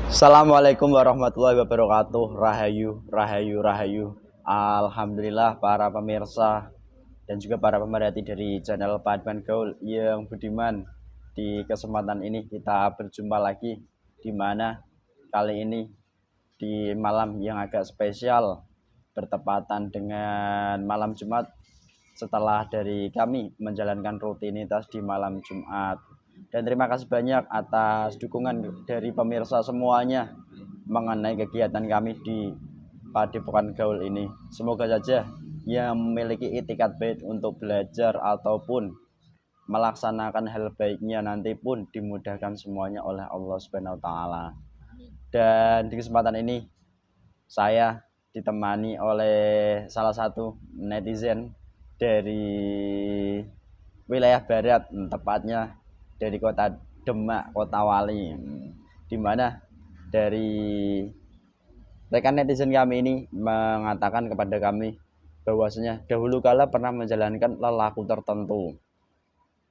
Assalamualaikum warahmatullahi wabarakatuh. Rahayu, rahayu, rahayu. Alhamdulillah para pemirsa dan juga para pemerhati dari channel Paduan Gaul yang budiman. Di kesempatan ini kita berjumpa lagi, di mana kali ini di malam yang agak spesial, bertepatan dengan malam Jumat, setelah dari kami menjalankan rutinitas di malam Jumat. Dan terima kasih banyak atas dukungan dari pemirsa semuanya mengenai kegiatan kami di Padepokan Gaul ini. Semoga saja yang memiliki itikat baik untuk belajar ataupun melaksanakan hal baiknya nanti pun dimudahkan semuanya oleh Allah Subhanahu wa taala. Dan di kesempatan ini saya ditemani oleh salah satu netizen dari wilayah barat, tepatnya dari kota Demak, kota Wali, di mana dari rekan netizen kami ini mengatakan kepada kami bahwasanya dahulu kala pernah menjalankan lelaku tertentu.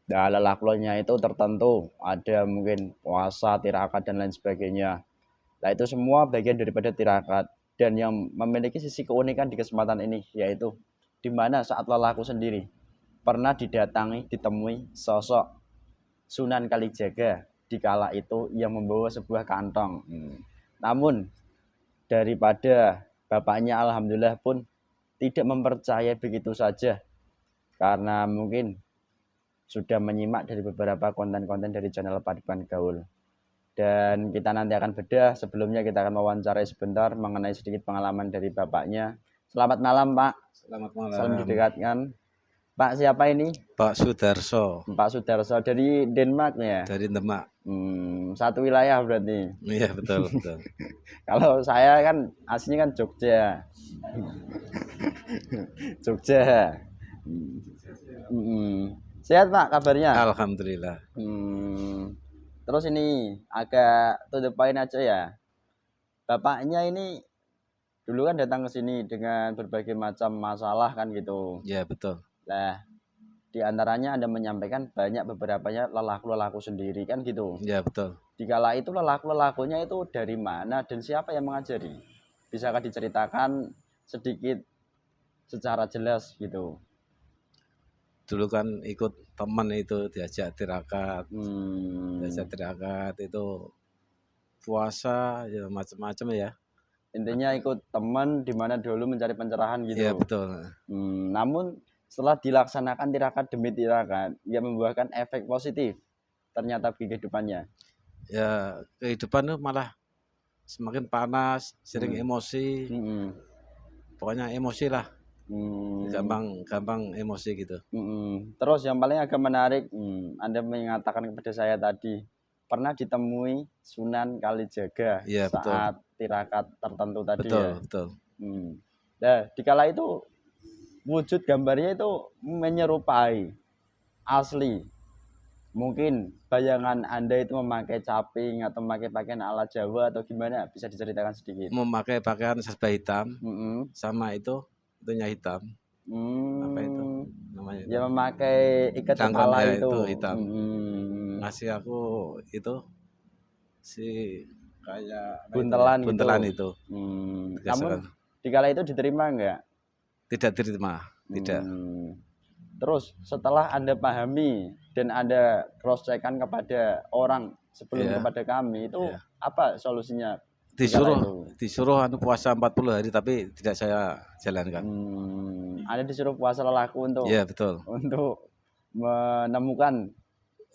Nah, lelakunya itu tertentu, ada mungkin puasa, tirakat dan lain sebagainya. Nah, itu semua bagian daripada tirakat, dan yang memiliki sisi keunikan di kesempatan ini yaitu di mana saat lelaku sendiri pernah ditemui sosok Sunan Kalijaga di kala itu yang membawa sebuah kantong. Namun daripada bapaknya alhamdulillah pun tidak mempercayai begitu saja, karena mungkin sudah menyimak dari beberapa konten-konten dari channel Paduan Gaul. Dan kita nanti akan bedah. Sebelumnya kita akan mewawancarai sebentar mengenai sedikit pengalaman dari bapaknya. Selamat malam, Pak. Selamat malam. Salam didekatkan. Pak, siapa ini? Pak Sudarso. Pak Sudarso dari Denmark ya? Dari Demak. Satu wilayah berarti. Iya, betul. Kalau saya kan aslinya kan Jogja. Jogja. Sehat Pak kabarnya? Alhamdulillah. Terus ini agak to the point aja ya. Bapaknya ini dulu kan datang ke sini dengan berbagai macam masalah kan gitu. Ya, betul. Nah, di antaranya Anda menyampaikan banyak beberapanya lelaku-lelaku sendiri kan gitu. Ya, betul. Dikala itu lelaku-lelakunya itu dari mana dan siapa yang mengajari? Bisakah diceritakan sedikit secara jelas gitu? Dulu kan ikut teman itu diajak tirakat. Diajak tirakat itu puasa ya macam-macam ya. Intinya ikut teman di mana dulu mencari pencerahan gitu. Iya, betul. Namun setelah dilaksanakan tirakat demi tirakat, ia membuahkan efek positif ternyata bagi kehidupannya. Ya, kehidupan itu malah semakin panas, sering emosi. Pokoknya emosi lah. Gampang emosi gitu. Terus yang paling agak menarik, Anda mengatakan kepada saya tadi pernah ditemui Sunan Kalijaga ya, saat tirakat tertentu tadi. Betul, ya. Betul. Nah, dikala itu wujud gambarnya itu menyerupai asli. Mungkin bayangan Anda itu memakai caping atau memakai pakaian ala Jawa atau gimana? Bisa diceritakan sedikit? Memakai pakaian serba hitam, sama itunya hitam. Apa itu namanya? Ya memakai ikat kepala ya, itu hitam. Ngasih aku itu kayak buntelan itu. Namun dikala itu diterima enggak? Tidak diterima, tidak. Terus setelah Anda pahami dan Anda cross checkan kepada orang sebelum kepada kami itu apa solusinya? Disuruh puasa 40 hari tapi tidak saya jalankan. Anda disuruh puasa lelaku untuk betul. Untuk menemukan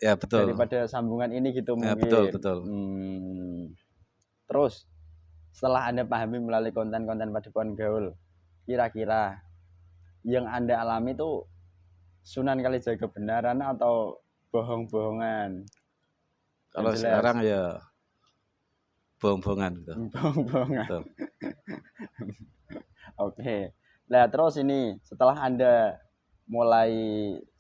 betul. daripada sambungan ini gitu mungkin. Betul. Terus setelah Anda pahami melalui konten-konten Paduan Gaul, kira-kira yang Anda alami itu Sunan Kalijaga benaran atau bohong-bohongan? Kalau sekarang ya bohong-bohongan gitu. Bohong-bohongan. Oke. Nah, terus ini setelah Anda mulai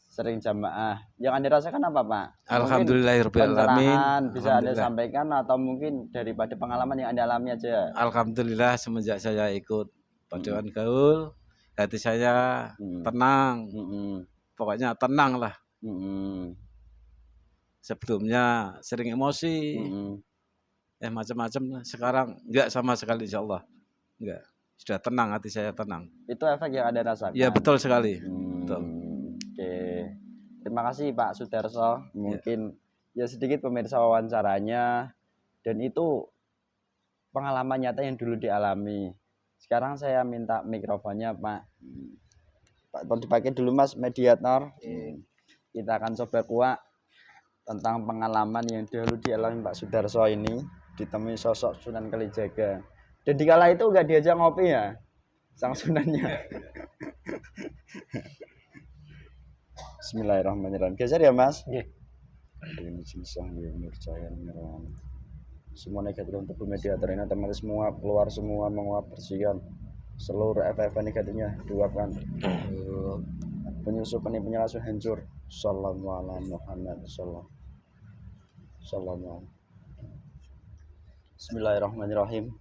sering jamaah, yang Anda rasakan apa, Pak? Alhamdulillahirobbilalamin. Bisa Anda sampaikan atau mungkin daripada pengalaman yang Anda alami aja? Alhamdulillah semenjak saya ikut Paduan Gaul, hati saya tenang. Pokoknya tenang lah. Sebelumnya sering emosi. macam-macam. Sekarang enggak sama sekali insyaallah. Enggak. Sudah tenang, hati saya tenang. Itu efek yang Anda rasakan. Iya, betul sekali. Betul. Oke. Terima kasih Pak Sudarso. Mungkin ya sedikit pemirsa wawancaranya, dan itu pengalaman nyata yang dulu dialami. Sekarang saya minta mikrofonnya Pak. Pak dipakai dulu Mas mediator. Kita akan coba kuak tentang pengalaman yang dulu dialami Pak Sudarso ini ditemui sosok Sunan Kalijaga. Dan dikala itu enggak diajak ngopi ya sang sunannya. Bismillahirrahmanirrahim. Geser ya Mas. Nggih. Ini jinsang ya nurcaya ngeram. Semua negatif untuk mediator ini teman semua keluar semua, menguap bersihkan seluruh FF negatifnya diuapkan. Penyusupan ini langsung hancur. Sallallahu alaihi Muhammad sallallahu. Bismillahirrahmanirrahim.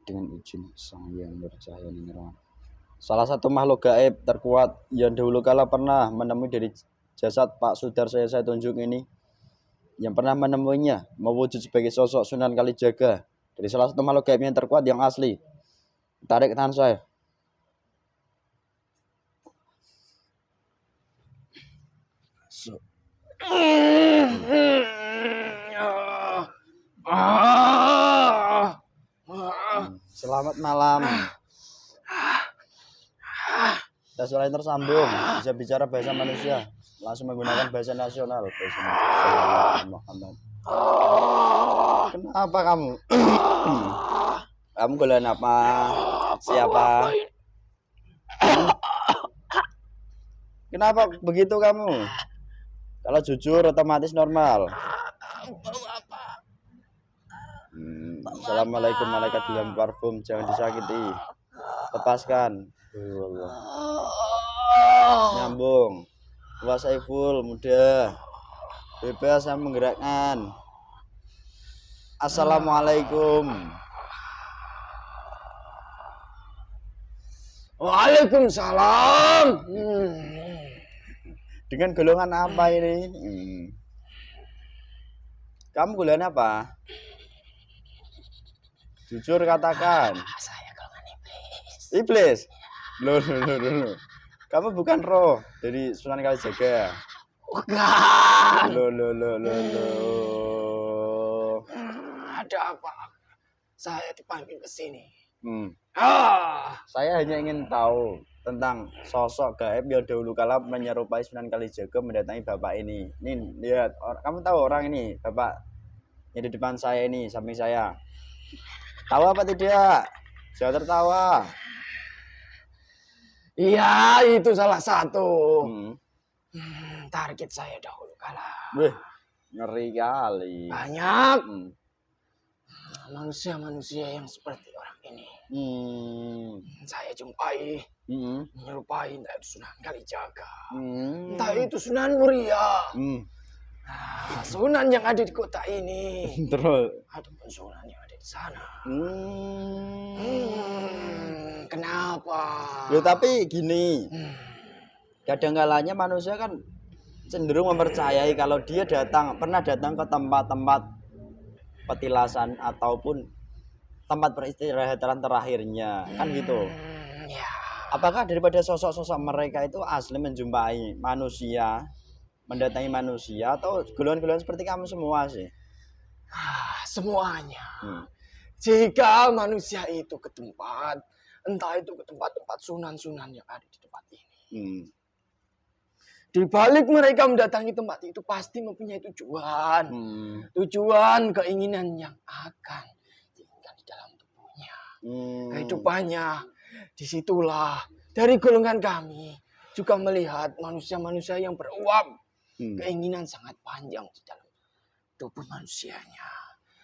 Dengan izin sang yang bercahaya menerang. Salah satu makhluk gaib terkuat yang dahulu kala pernah menemui dari jasad Pak Sudarso yang saya tunjuk ini, yang pernah menemuinya mewujud sebagai sosok Sunan Kalijaga, dari salah satu makhluk gaib yang terkuat yang asli. Tarik tangan saya. Selamat malam. Dan suara yang tersambung, bisa bicara bahasa manusia, langsung menggunakan bahasa nasional. Muhammad. Kenapa kamu? Kamu golan apa? Siapa? Kenapa begitu kamu? Kalau jujur otomatis normal. Assalamualaikum malaikat dalam parfum, jangan disakiti. Lepaskan. Allah. Nyambung. Wa Saiful mudah. Bebas saya menggerakkan. Assalamualaikum. Waalaikumsalam. Dengan golongan apa ini? Kamu golongan apa? Jujur katakan. Saya golongan iblis. Iblis? Loh. Kamu bukan roh dari Sunan Kalijaga. Bukan. Loh. Ada apa? Saya dipanggil ke sini. Saya hanya ingin tahu tentang sosok gaib yang dahulu kala menyerupai Sunan Kalijaga mendatangi Bapak ini. Nih, lihat. Kamu tahu orang ini, Bapak yang di depan saya ini, samping saya. Tahu apa tidak? Jangan tertawa. Iya, itu salah satu target saya dahulu kala. Wih, ngeri kali. Banyak manusia-manusia yang seperti orang ini. Saya jumpai menyerupai entah itu Sunan Kalijaga, entah itu Sunan Muria, Sunan yang ada di kota ini, Terus ataupun Sunan yang ada di sana. Kenapa? Loh, tapi gini, kadang-kalanya manusia kan cenderung mempercayai kalau dia pernah datang ke tempat-tempat petilasan ataupun tempat peristirahatan terakhirnya, kan gitu. Ya. Apakah daripada sosok-sosok mereka itu asli menjumpai manusia, mendatangi manusia, atau golongan-golongan seperti kamu semua sih? Semuanya. Jika manusia itu ke tempat, entah itu ke tempat-tempat sunan-sunan yang ada di tempat ini. Di balik mereka mendatangi tempat itu pasti mempunyai tujuan. Tujuan, keinginan yang akan tinggal di dalam tubuhnya. Kehidupannya. Disitulah dari golongan kami juga melihat manusia-manusia yang beruap. Keinginan sangat panjang di dalam tubuh manusianya.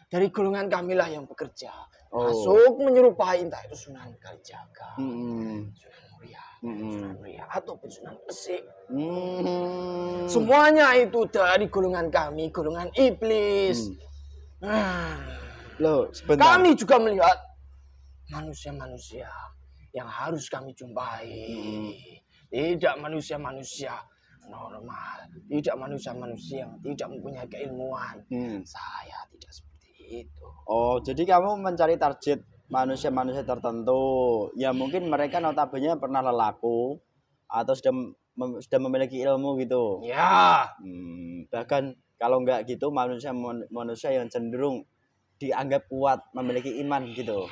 Dari golongan kamilah yang bekerja. Masuk menyerupai entah itu Sunan Kalijaga, Sunan Muria, ataupun Sunan Pesik. Semuanya itu dari golongan kami, golongan iblis. Loh, sebentar. Kami juga melihat manusia-manusia yang harus kami jumpai. Tidak manusia-manusia normal, tidak manusia-manusia yang tidak mempunyai keilmuan. Saya tidak seperti itu. Oh, jadi kamu mencari target manusia-manusia tertentu. Ya mungkin mereka notabene pernah lelaku atau sudah memiliki ilmu gitu. Ya, Bahkan kalau enggak gitu manusia yang cenderung dianggap kuat, memiliki iman gitu.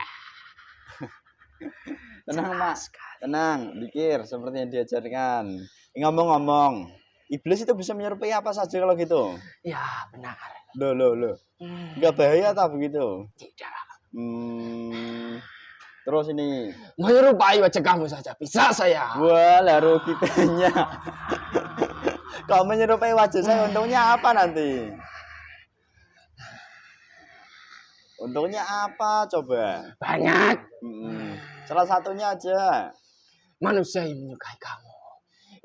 Tenang, Mas. Tenang, pikir seperti yang diajarkan. Ngomong-ngomong, iblis itu bisa menyerupai apa saja kalau gitu? ya benar. Loh. Enggak bahaya tak begitu? Tidak. Terus ini. Menyerupai wajah kamu saja bisa saya. Wah, lalu kitanya. Kau menyerupai wajah saya, untungnya apa nanti? Untungnya apa coba? Banyak. Salah satunya aja. Manusia yang menyukai kamu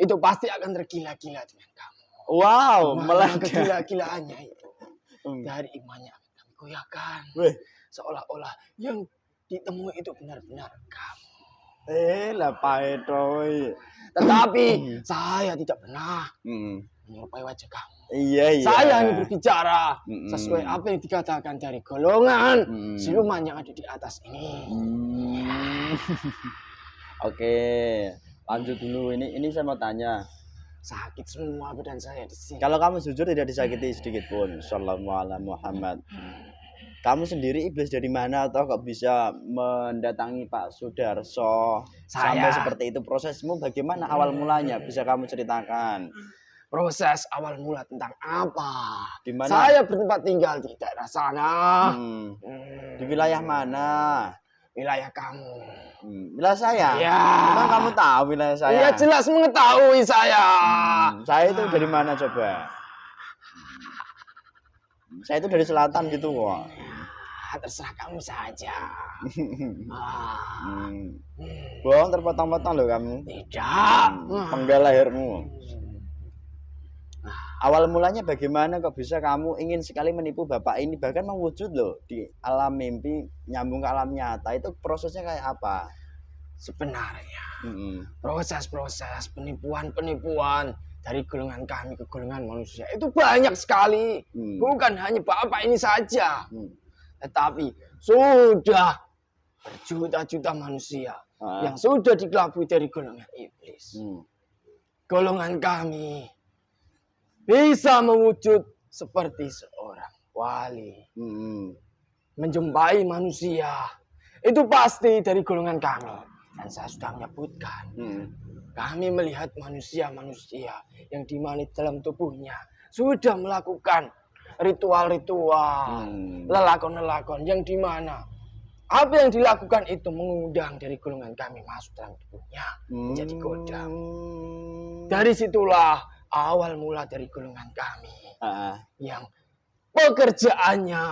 itu pasti akan tergila-gila dengan kamu. Wow, malah kegila-gilaannya itu dari imannya akan kami goyahkan. Seolah-olah yang ditemui itu benar-benar kamu. Lah paetoy. Tetapi saya tidak pernah menyerupai wajah kamu. Iya. Saya hanya berbicara sesuai apa yang dikatakan dari golongan siluman yang ada di atas ini. Oke, lanjut dulu. Ini saya mau tanya. Sakit semua badan saya di sini. Kalau kamu jujur tidak disakiti sedikit pun. Sallallahu alaihi Muhammad. Kamu sendiri iblis dari mana atau kok bisa mendatangi Pak Sudarso sampai seperti itu? Prosesmu bagaimana awal mulanya? Bisa kamu ceritakan? Proses awal mula tentang apa? Dimana? Saya bertempat tinggal di daerah sana. Di wilayah mana? Wilayah kamu. Wilayah saya? Ya. Memang kamu tahu wilayah saya? Iya jelas mengetahui saya. Saya itu dari mana coba? Saya itu dari selatan gitu kok. Terserah kamu saja. Bohong terpotong-potong loh kamu. Tidak. Penggal lahirmu. Awal mulanya bagaimana kok bisa kamu ingin sekali menipu bapak ini, bahkan mewujud loh di alam mimpi nyambung ke alam nyata, itu prosesnya kayak apa? Sebenarnya proses-proses penipuan dari golongan kami ke golongan manusia itu banyak sekali. Bukan hanya bapak ini saja, tetapi sudah berjuta-juta manusia yang sudah dikelabui dari golongan iblis. Golongan kami bisa mewujud seperti seorang wali. Menjumpai manusia itu pasti dari golongan kami. Dan saya sudah menyebutkan, kami melihat manusia-manusia yang dimana dalam tubuhnya sudah melakukan ritual-ritual, lelakon-lelakon yang dimana apa yang dilakukan itu mengundang dari golongan kami masuk dalam tubuhnya menjadi godam. Dari situlah awal mula dari golongan kami yang pekerjaannya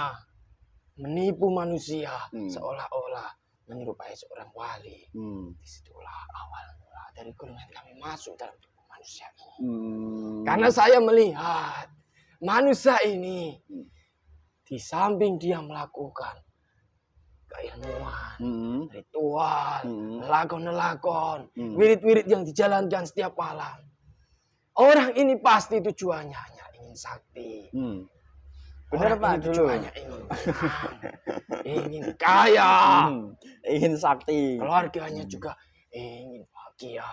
menipu manusia seolah-olah menyerupai seorang wali. Disitulah awal mula dari golongan kami masuk dalam tubuh manusia ini. Karena saya melihat manusia ini di samping dia melakukan keilmuan, ritual, lakon-lakon, wirid-wirid yang dijalankan setiap malam. Orang ini pasti tujuannya hanya ingin sakti. Benar Pak dulu. Tujuannya ingin kaya, ingin sakti. keluarganya juga ingin bahagia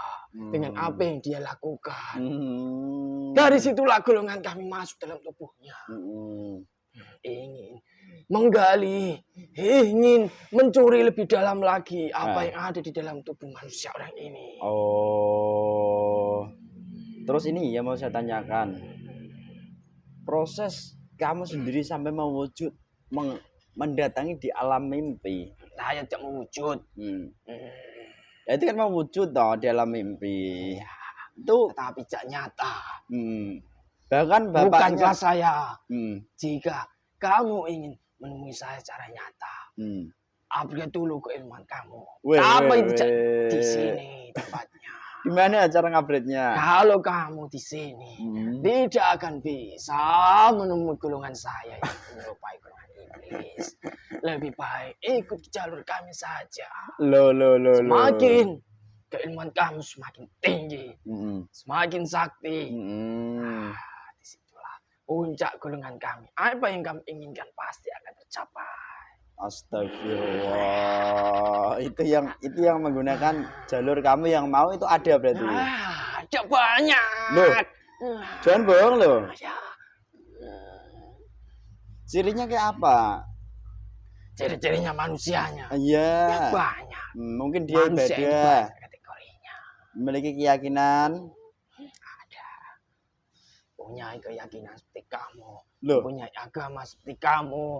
dengan apa yang dia lakukan. Dari situlah golongan kami masuk dalam tubuhnya. Ingin menggali, ingin mencuri lebih dalam lagi apa yang ada di dalam tubuh manusia orang ini. Terus ini yang mau saya tanyakan, proses kamu sendiri sampai mewujud mendatangi di alam mimpi. Saya tidak mewujud. Ya, itu kan mewujud toh di alam mimpi. Itu tapi tidak nyata. Bahkan bapaknya bukankah saya jika kamu ingin menemui saya secara nyata, upgrade dulu keilmuan kamu. Apa itu di sini tempatnya? Di mana cara ngupgrade-nya? Kalau kamu di sini tidak akan bisa menemui golongan saya yang menyerupai golongan iblis. Lebih baik ikut jalur kami saja. Semakin keilmuan kamu semakin tinggi, semakin sakti. Disitulah puncak golongan kami. Apa yang kamu inginkan pasti akan terjadi. tercapai. Astagfirullah. Itu yang menggunakan jalur kamu yang mau itu ada berarti. Ada banyak. Loh. Jangan bohong loh. Ya. Cirinya kayak apa? Ciri-cirinya manusianya. Iya. Ya banyak. Mungkin dia Manusia itu ibadah. banyak kategorinya. Memiliki keyakinan. Ada. Punya keyakinan seperti kamu. Loh. Punya agama seperti kamu.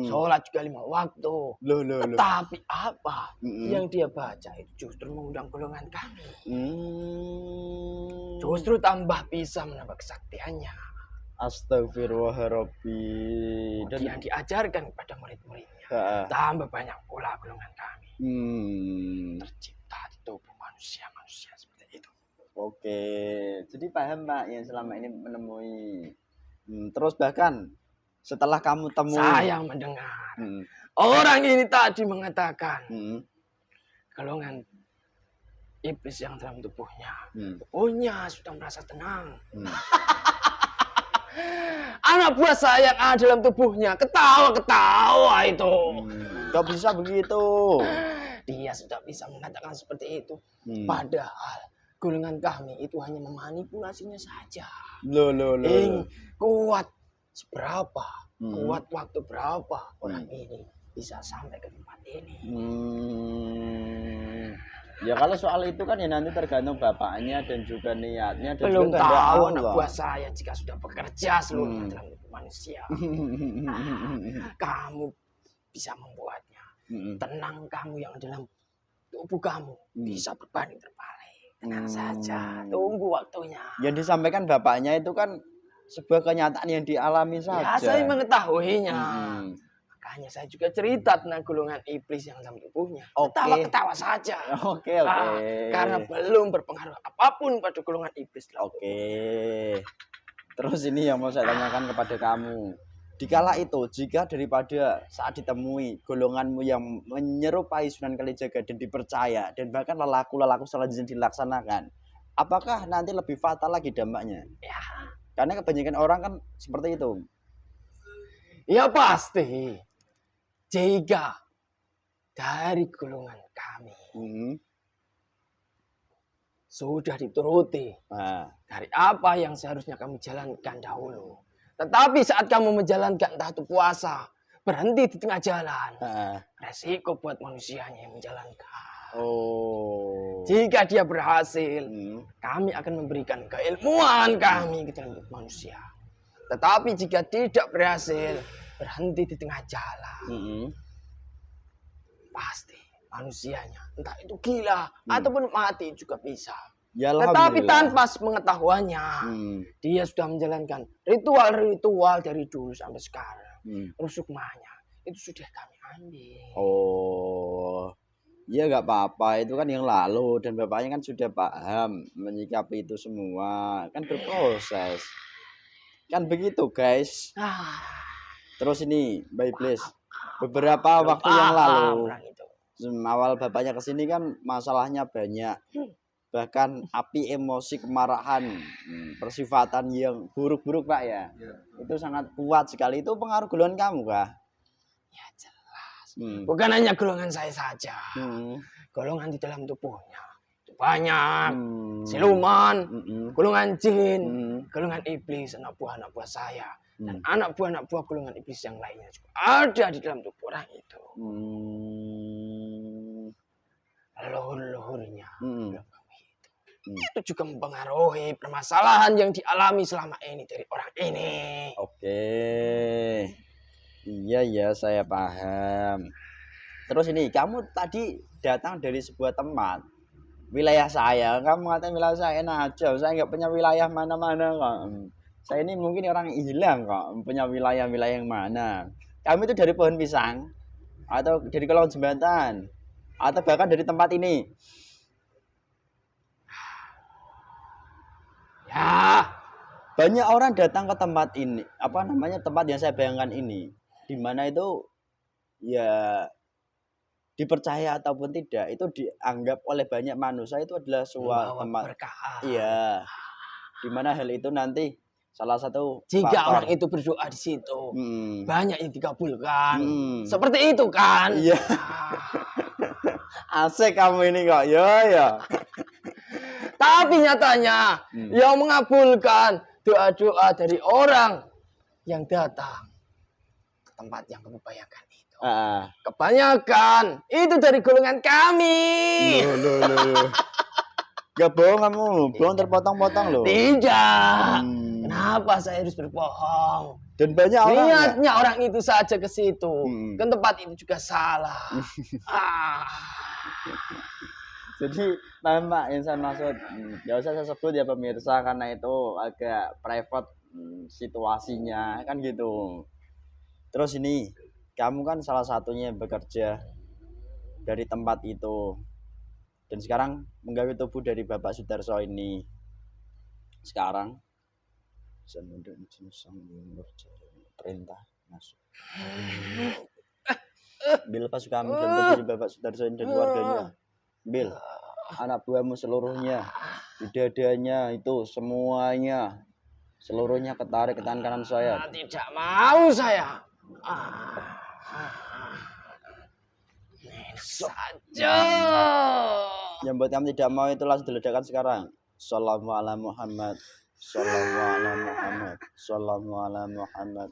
Sholat juga 5 waktu. Loh. Tetapi apa yang dia baca itu justru mengundang golongan kami. Justru tambah bisa menambah kesaktiannya. Astagfirullahaladzim. Dan yang diajarkan kepada murid-muridnya. Tambah banyak pula golongan kami. Tercipta di tubuh manusia seperti itu. Oke, jadi paham Pak yang selama ini menemui. Terus bahkan setelah kamu temui. Saya mendengar orang ini tadi mengatakan golongan iblis yang dalam tubuhnya. Tubuhnya sudah merasa tenang. Anak buah saya yang ada dalam tubuhnya ketawa itu. Gak bisa begitu. Dia sudah bisa mengatakan seperti itu. Padahal golongan kami itu hanya memanipulasinya saja. Loh. Kuat seberapa, kuat waktu berapa orang ini bisa sampai ke tempat ini. Ya kalau soal itu kan ya nanti tergantung bapaknya dan juga niatnya. Dan belum juga tahu anak buah saya jika sudah bekerja seluruhnya dalam tubuh manusia. Kamu bisa membuatnya. Tenang kamu yang dalam tubuh kamu bisa berbanding terbalik. Tenang saja, tunggu waktunya. Yang disampaikan bapaknya itu kan sebuah kenyataan yang dialami saja. Ya, saya mengetahuinya. Makanya saya juga cerita tentang golongan iblis yang dalam tubuhnya. Ketawa-ketawa saja. Oke. Karena belum berpengaruh apapun pada golongan iblis. Oke. Terus ini yang mau saya tanyakan kepada kamu. Dikala itu, jika daripada saat ditemui golonganmu yang menyerupai Sunan Kalijaga dan dipercaya, dan bahkan lelaku-lelaku selanjutnya dilaksanakan, apakah nanti lebih fatal lagi dampaknya? Ya. Karena kebanyakan orang kan seperti itu. Ya pasti. Jika dari golongan kami sudah dituruti dari apa yang seharusnya kami jalankan dahulu. Tetapi saat kamu menjalankan entah itu puasa, berhenti di tengah jalan, resiko buat manusianya yang menjalankan. Jika dia berhasil, kami akan memberikan keilmuan kami ke dalam manusia. Tetapi jika tidak berhasil, berhenti di tengah jalan, pasti manusianya entah itu gila ataupun mati juga bisa. Ya, tetapi tanpa pengetahuannya, dia sudah menjalankan ritual-ritual dari dulu sampai sekarang. Rusukmahnya itu sudah kami ambil. Ya nggak apa-apa, itu kan yang lalu dan bapaknya kan sudah paham menyikapi itu semua, kan berproses. Kan begitu guys. Terus ini Mbak Iblis, beberapa waktu yang lalu awal bapaknya kesini kan masalahnya banyak, bahkan api emosi kemarahan, persifatan yang buruk-buruk Pak ya. Itu sangat kuat sekali. Itu pengaruh golongan kamu kah? Ya jelas. Bukan hanya golongan saya saja, golongan di dalam tubuhnya itu banyak. Siluman, golongan jin, golongan iblis, anak buah saya. Dan anak buah golongan iblis yang lainnya juga ada di dalam tubuh orang itu. Leluhur-leluhurnya itu juga mempengaruhi permasalahan yang dialami selama ini dari orang ini. Oke. Iya saya paham. Terus ini kamu tadi datang dari sebuah tempat, wilayah saya. Kamu ngatain wilayah saya enak aja. Saya nggak punya wilayah mana-mana kok. Saya ini mungkin orang hilang kok, punya wilayah-wilayah yang mana. Kamu itu dari pohon pisang, atau dari kolong jembatan, atau bahkan dari tempat ini. Ya, banyak orang datang ke tempat ini, tempat yang saya bayangkan ini, di mana itu ya dipercaya ataupun tidak, itu dianggap oleh banyak manusia itu adalah suatu tempat berkah. Iya. Di mana hal itu nanti salah satu Jika faktor. orang itu berdoa di situ, banyak yang dikabulkan. Hmm. Seperti itu kan? Iya. Asik kamu ini kok. Ya. Tapi nyatanya yang mengabulkan doa-doa dari orang yang datang ke tempat yang kamu bayangkan itu. Kebanyakan itu dari golongan kami. Loh. Gak bohong kamu, bohong terpotong-potong loh. Tidak. Kenapa saya harus berbohong? Dan banyak orang. Niatnya orang itu saja ke situ. Ke tempat itu juga salah. Jadi nama insan maksud, gak usah saya sebut ya pemirsa karena itu agak private situasinya kan gitu. Terus ini kamu kan salah satunya yang bekerja dari tempat itu dan sekarang menggawe tubuh dari Bapak Sudarso ini. Sekarang perintah masuk. Bil pas kamu dan tubuh dari Bapak Sudarso ini dan keluarganya. Bil, anak buahmu seluruhnya, bidadanya itu semuanya, seluruhnya ketarik ke tangan kanan saya. Tidak mau saya. Saja. Yang buat kamu tidak mau itu langsung diledakkan sekarang. Shallallahu ala Muhammad, Shallallahu ala Muhammad, Shallallahu ala Muhammad.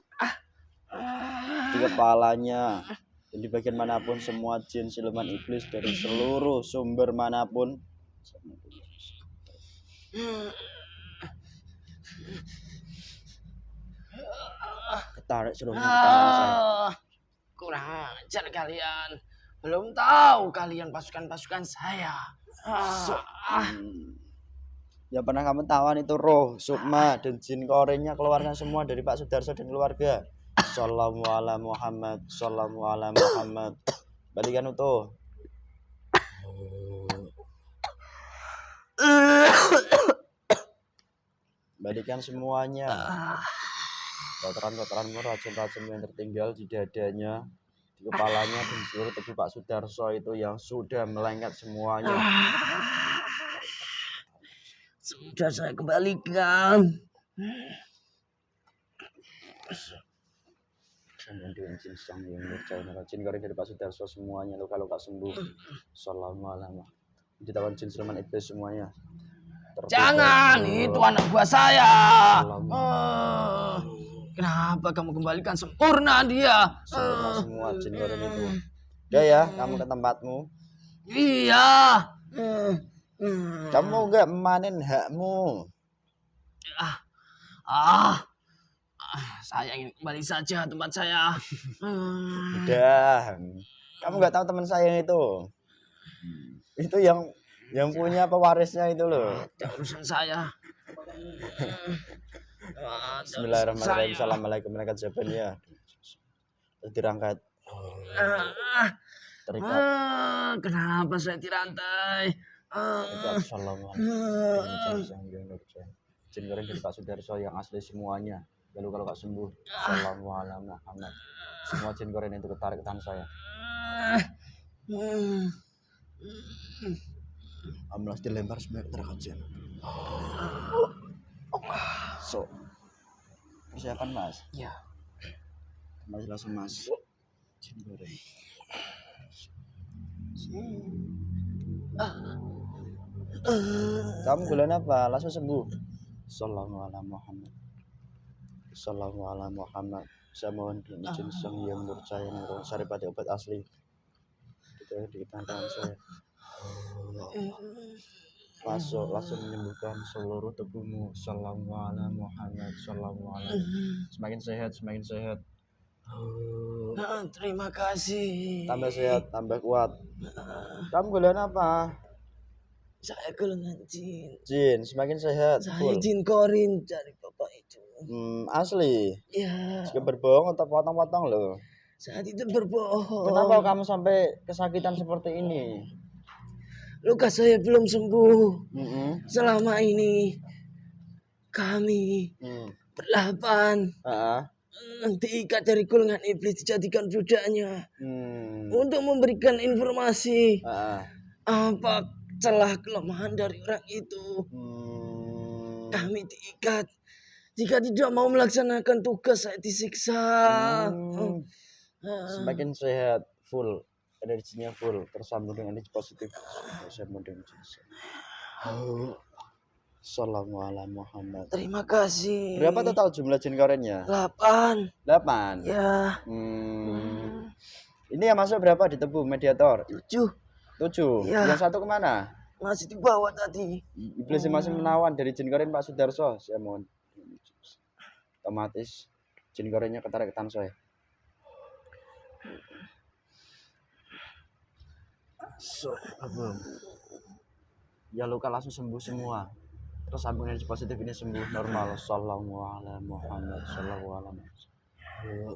Di kepalanya. Dan di bagian manapun semua jin, siluman, iblis dari seluruh sumber manapun ketarik seluruhnya ke tangan saya. Kurang ajar kalian. Belum tahu kalian pasukan-pasukan saya. Yang pernah kamu tawan itu roh, sukma, dan jin korengnya keluarkan semua dari Pak Sudarso dan keluarga. Shallallahu ala Muhammad, Shallallahu ala Muhammad. Balikan utuh. Balikan semuanya. Kotoran-kotoranmu, racun-racun yang tertinggal di dadanya, di kepalanya, dan seluruh tubuh Pak Sudarso itu yang sudah melengket semuanya. Sudah saya kembalikan. Jin sang yang nurjana jin garing dari Pak Sudarso semuanya luka-luka sembuh. Shallallahu alaihi wasallam. Ditawan jin siluman iblis semuanya. Jangan, itu anak buah saya. Kenapa kamu kembalikan sempurna dia? Sempurna semua jin garing itu. Udah ya, kamu ke tempatmu. Iya. Kamu enggak memanen hakmu. Saya ingin kembali saja tempat saya. Udah. Kamu enggak tahu teman saya itu. Itu yang punya pewarisnya itu loh. Urusan saya. Bismillahirrahmanirrahim. Assalamualaikum warahmatullahi wabarakatuh. Terus dirangkat. Terikat. Kenapa saya dirantai? Assalamualaikum. Jin garing dari Pak Sudarso yang asli semuanya. Lalu kalau gak sembuh, Assalamualaikum Muhammad. Semua jin goreng itu ketarik ke tangan saya. Amblas dilempar sebanyak terkejut. So, persiapan mas. Ya. Mas langsung masuk. Jin goreng. Kamu bulan apa? Langsung sembuh. Assalamualaikum Muhammad. Assalamualaikum Muhammad. Saya mohon izin sang yang percaya nurul saripati obat asli. Itu di tangan saya. Masuk langsung menyembuhkan seluruh tubuhmu. Assalamualaikum Muhammad. Assalamualaikum. Semakin sehat, semakin sehat. Terima kasih. Tambah sehat, tambah kuat. Kamu golongan apa? Saya golongan jin. Jin, semakin sehat. Saya jin korin dari bapak itu. Asli. Ya. Jika berbohong atau potong-potong loh. Saya tidak berbohong. Kenapa kamu sampai kesakitan seperti ini? Luka saya belum sembuh. Selama ini kami berlapan diikat dari golongan iblis, dijadikan budaknya untuk memberikan informasi apa celah kelemahan dari orang itu. Kami diikat Jika tidak mau melaksanakan tugas saya disiksa. Semakin sehat, full, energinya full, tersambung dengan energi positif. Tersambung dengan energi. Assalamualaikum Muhammad. Terima kasih. Berapa total jumlah jin korennya? 8. 8. Ya. Ini yang masuk berapa di tebu mediator? 7. Ya. Yang satu kemana? Masih di bawah tadi. Iblis masih menawan dari jin koren Pak Sudarso. Saya mohon. Otomatis jin korennya ketarik ke tangan saya. Ya luka langsung sembuh semua. Terus sambung energi positif ini sembuh normal. Sallallahu Muhammad sallallahu alaihi wasallam.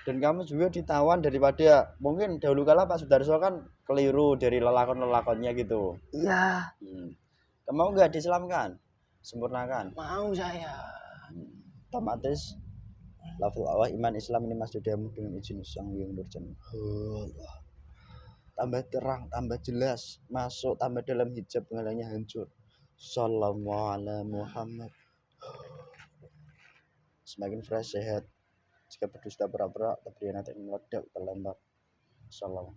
Dan kamu juga ditawan daripada mungkin dahulu kala Pak Sudarso kan keliru dari lelakon-lelakonnya gitu. Iya. Kamu nggak diselamkan? Sempurnakan? Mau saya. Otomatis lafal Allah iman Islam ini masih diamu dengan izin Sang Hyang Nurjana. Tambah terang, tambah jelas, masuk tambah dalam hijab penghalangnya hancur. Sallallahu alaihi Muhammad. Semakin fresh sehat. Jika berdusta pura-pura, keberanian nanti meledak terlempar. Salam.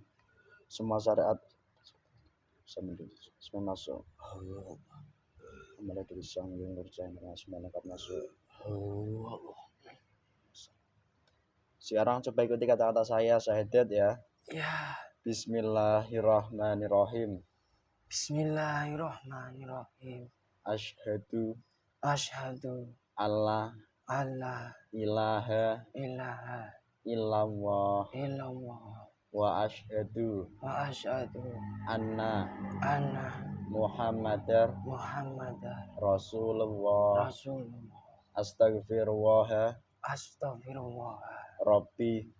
Semua syariat semua masuk. Mulai dari Sang Hyang Nurjana semua lengkap masuk. Sekarang coba ikuti kata-kata saya syahadat ya. Ya. Bismillahirrahmanirrahim. Bismillahirrahmanirrahim. Asyhadu Allah ilaha illallah wa asyhadu anna Muhammadar Rasulullah. Astagfirullah Rabbi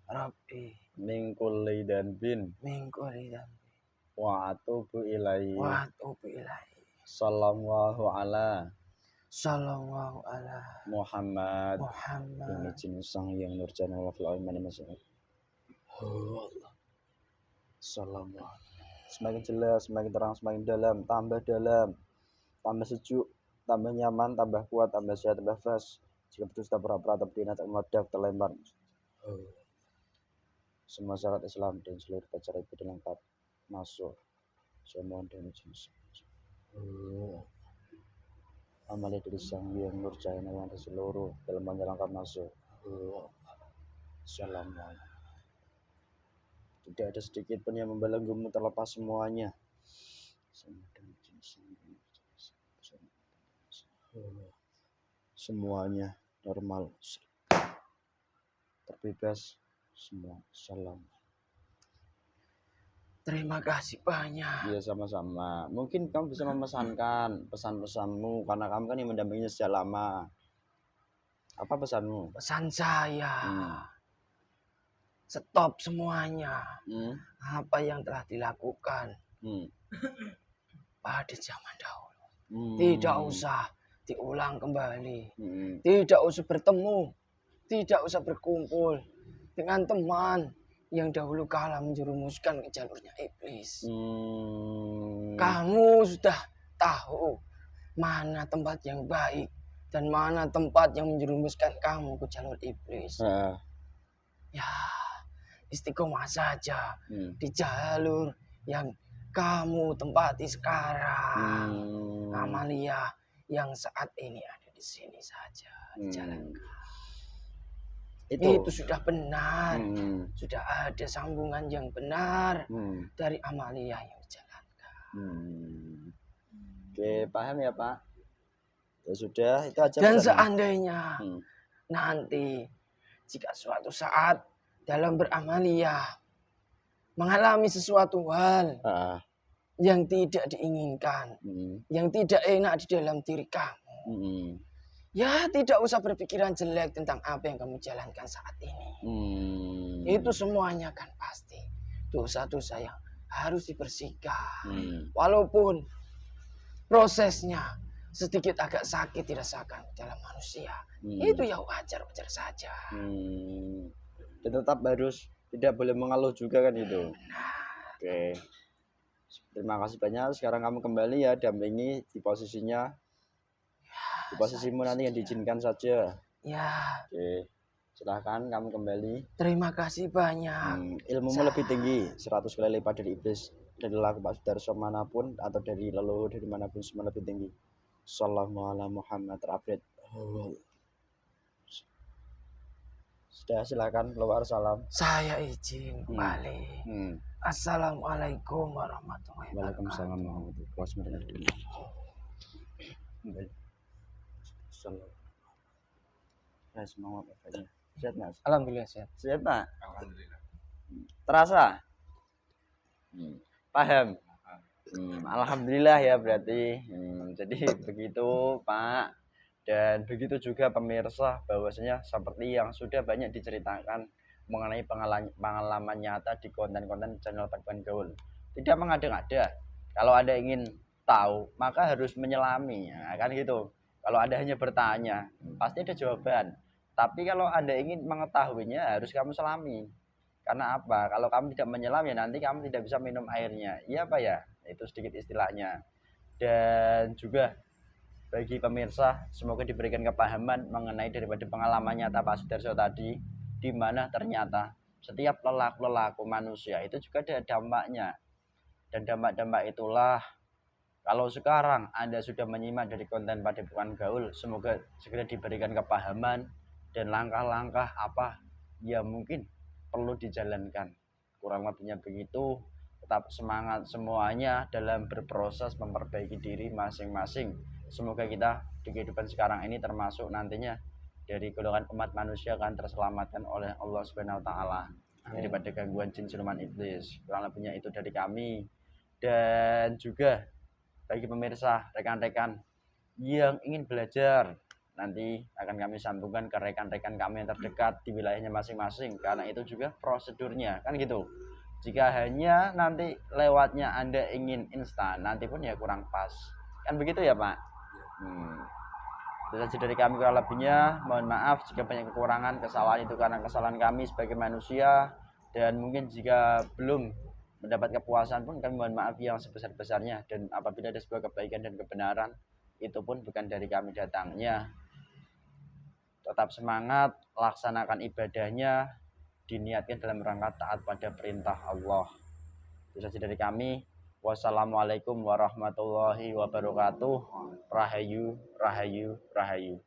min kulli danbin wa atubu ilaihi. Sallallahu ala Muhammad. Ini jenis Sang Hyang Nurjana wa fil iman masyaallah. Sallallahu. Semakin jelas, semakin terang, semakin dalam, tambah sejuk, tambah nyaman, tambah kuat, tambah sehat, tambah fresh. Jika berdusta pura-pura atau berdina tak meledak terlempar. Semua syarat Islam dan seluruh acara ibadah lengkap masuk. Saya mohon dengan jenis. Amalnya dari Sang Hyang Nurjana yang seluruh dalam lengkap masuk. Assalamualaikum. Tidak ada sedikit pun yang membelenggumu, terlepas semuanya. Semuanya normal, terbebas semua. Salam. Terima kasih banyak. Iya sama-sama. Mungkin kamu bisa memesankan pesan-pesanmu karena kamu kan yang mendampinginya sejak lama. Apa pesanmu? Pesan saya. Stop semuanya. Apa yang telah dilakukan pada zaman dahulu. Tidak usah diulang kembali. Tidak usah bertemu. Tidak usah berkumpul dengan teman yang dahulu kala menjerumuskan ke jalurnya iblis. Kamu sudah tahu mana tempat yang baik dan mana tempat yang menjerumuskan kamu ke jalur iblis. Ya, istiqomah saja di jalur yang kamu tempati sekarang. Amalia yang saat ini ada di sini saja dijalankan. Itu sudah benar. Sudah ada sambungan yang benar dari amalia yang dijalankan. Oke, paham ya Pak? Ya sudah, itu aja. Dan seandainya nanti jika suatu saat dalam beramalia mengalami sesuatu hal yang tidak diinginkan, yang tidak enak di dalam diri kamu, ya tidak usah berpikiran jelek tentang apa yang kamu jalankan saat ini. Itu semuanya kan pasti dosa-dosa yang harus dibersihkan. Walaupun prosesnya sedikit agak sakit dirasakan dalam manusia, itu ya wajar-wajar saja. Dan tetap harus tidak boleh mengeluh juga kan itu. Oke. Terima kasih banyak. Sekarang kamu kembali ya, dampingi di posisinya. Di posisimu nanti yang diizinkan saja. Ya. Oke. Silahkan kamu kembali. Terima kasih banyak. Ilmumu lebih tinggi 100 kali lipat dari iblis, dari laku Pak Sudarso manapun, atau dari leluhur dari manapun, semua lebih tinggi. Sallallahu ala Muhammad Abid. Sudah, silakan keluar. Salam. Saya izin kembali. Assalamualaikum warahmatullahi wabarakatuh. Waalaikumsalam warahmatullahi wabarakatuh. Semangat efeknya. Sehat Mas? Alhamdulillah sehat. Sehat Pak? Alhamdulillah. Terasa? Paham? Alhamdulillah ya berarti. Jadi begitu Pak. Dan begitu juga pemirsa, bahwasanya seperti yang sudah banyak diceritakan mengenai pengalaman nyata di konten-konten channel Paduan Gaul. Tidak mengada-ngada. Kalau Anda ingin tahu, maka harus menyelami, ya, kan gitu. Kalau Anda hanya bertanya, pasti ada jawaban. Tapi kalau Anda ingin mengetahuinya, harus kamu selami. Karena apa? Kalau kamu tidak menyelam, ya nanti kamu tidak bisa minum airnya. Iya Pak ya? Itu sedikit istilahnya. Dan juga bagi pemirsa, semoga diberikan kepahaman mengenai daripada pengalaman nyata Pak Sudarso tadi, di mana ternyata setiap lelaku manusia itu juga ada dampaknya. Dan dampak-dampak itulah, kalau sekarang Anda sudah menyimak dari konten Padepokan Gaul, semoga segera diberikan kepahaman dan langkah-langkah apa yang mungkin perlu dijalankan. Kurang lebihnya begitu. Tetap semangat semuanya dalam berproses memperbaiki diri masing-masing. Semoga kita di kehidupan sekarang ini termasuk nantinya dari golongan umat manusia akan terselamatkan oleh Allah Subhanahu wa taala daripada gangguan jin siluman iblis. Kurang lebihnya itu dari kami. Dan juga bagi pemirsa, rekan-rekan yang ingin belajar, nanti akan kami sambungkan ke rekan-rekan kami yang terdekat di wilayahnya masing-masing, karena itu juga prosedurnya kan gitu. Jika hanya nanti lewatnya Anda ingin instan, nanti pun ya kurang pas, kan begitu ya Pak. Itu saja dari kami, kurang lebihnya mohon maaf jika banyak kekurangan. Kesalahan itu karena kesalahan kami sebagai manusia, dan mungkin jika belum mendapat kepuasan pun kami mohon maaf yang sebesar-besarnya. Dan apabila ada sebuah kebaikan dan kebenaran, itu pun bukan dari kami datangnya. Tetap semangat, laksanakan ibadahnya, diniatkan dalam rangka taat pada perintah Allah. Itu saja dari kami. Wassalamualaikum warahmatullahi wabarakatuh. Rahayu, rahayu, rahayu.